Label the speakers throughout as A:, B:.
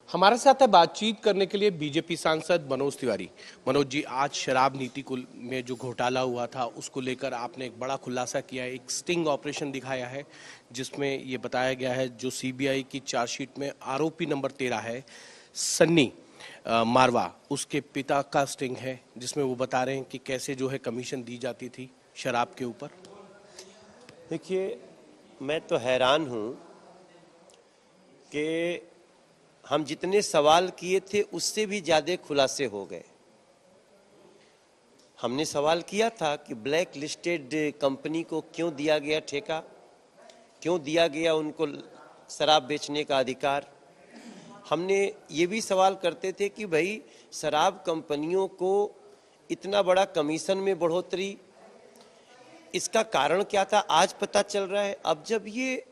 A: हमारे साथ है बातचीत करने के लिए बीजेपी सांसद मनोज तिवारी। मनोज जी, आज शराब नीति को में जो घोटाला हुआ था उसको लेकर आपने एक बड़ा खुलासा किया है, एक स्टिंग ऑपरेशन दिखाया है जिसमें ये बताया गया है जो सीबीआई की चार्जशीट में आरोपी नंबर 13 है सन्नी मारवा, उसके पिता का स्टिंग है जिसमें वो बता रहे हैं कि कैसे जो है कमीशन दी जाती थी शराब के ऊपर।
B: देखिए, मैं तो हैरान हूँ कि हम जितने सवाल किए थे उससे भी ज़्यादा खुलासे हो गए। हमने सवाल किया था कि ब्लैक लिस्टेड कंपनी को क्यों दिया गया ठेका, क्यों दिया गया उनको शराब बेचने का अधिकार। हमने ये भी सवाल करते थे कि भाई शराब कंपनियों को इतना बड़ा कमीशन में बढ़ोतरी, इसका कारण क्या था, आज पता चल रहा है। अब जब ये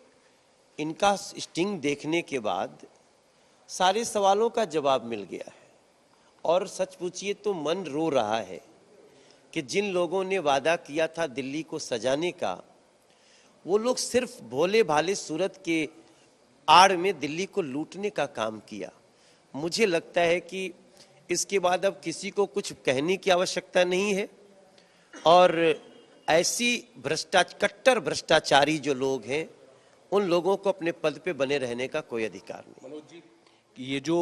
B: इनका स्टिंग देखने के बाद सारे सवालों का जवाब मिल गया है और सच पूछिए तो मन रो रहा है कि जिन लोगों ने वादा किया था दिल्ली को सजाने का, वो लोग सिर्फ भोले भाले सूरत के आड़ में दिल्ली को लूटने का काम किया। मुझे लगता है कि इसके बाद अब किसी को कुछ कहने की आवश्यकता नहीं है और ऐसी कट्टर भ्रष्टाचारी जो लोग हैं उन लोगों को अपने पद पे बने रहने का कोई अधिकार नहीं।
A: मनोज जी, ये जो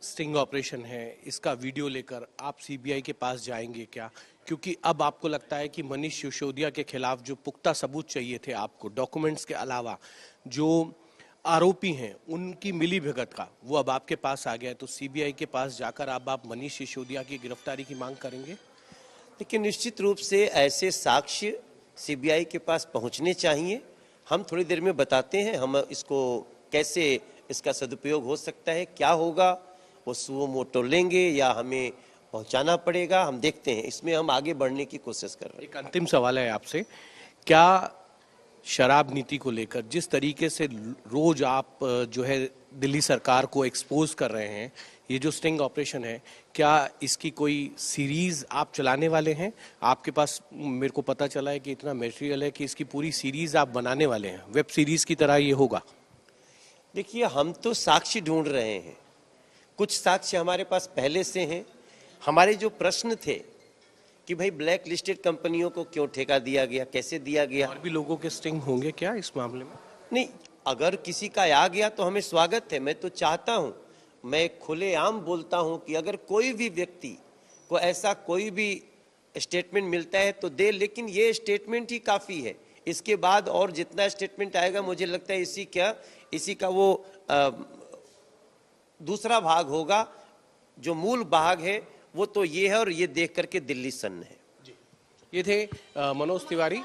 A: स्टिंग ऑपरेशन है इसका वीडियो लेकर आप सीबीआई के पास जाएंगे क्या? क्योंकि अब आपको लगता है कि मनीष सिसोदिया के खिलाफ जो पुख्ता सबूत चाहिए थे आपको, डॉक्यूमेंट्स के अलावा जो आरोपी हैं उनकी मिली भगत का, वो अब आपके पास आ गया है, तो सीबीआई के पास जाकर अब आप मनीष सिसोदिया की गिरफ्तारी की मांग करेंगे?
B: लेकिन निश्चित रूप से ऐसे साक्ष्य सीबीआई के पास पहुंचने चाहिए। हम थोड़ी देर में बताते हैं हम इसको कैसे इसका सदुपयोग हो सकता है, क्या होगा, वो सुओ मोटो लेंगे या हमें पहुंचाना पड़ेगा, हम देखते हैं। इसमें हम आगे बढ़ने की कोशिश कर रहे हैं।
A: एक अंतिम सवाल है आपसे, क्या शराब नीति को लेकर जिस तरीके से रोज आप जो है दिल्ली सरकार को एक्सपोज कर रहे हैं, ये जो स्टिंग ऑपरेशन है, क्या इसकी कोई सीरीज आप चलाने वाले हैं? आपके पास मेरे को पता चला है कि इतना मटेरियल है कि इसकी पूरी सीरीज आप बनाने वाले हैं, वेब सीरीज की तरह ये होगा।
B: देखिए, हम तो साक्ष्य ढूंढ रहे हैं, कुछ साक्ष्य हमारे पास पहले से हैं। हमारे जो प्रश्न थे कि भाई ब्लैक लिस्टेड कंपनियों को क्यों ठेका दिया गया, कैसे दिया गया।
A: और भी लोगों के स्टिंग होंगे क्या इस मामले में?
B: नहीं, अगर किसी का आ गया तो हमें स्वागत है। मैं तो चाहता हूं, मैं खुलेआम बोलता हूं कि अगर कोई भी व्यक्ति को ऐसा कोई भी स्टेटमेंट मिलता है तो दे, लेकिन ये स्टेटमेंट ही काफ़ी है। इसके बाद और जितना स्टेटमेंट आएगा मुझे लगता है इसी का वो दूसरा भाग होगा। जो मूल भाग है वो तो ये है और ये देख करके दिल्ली सन्न है।
A: ये थे मनोज तिवारी।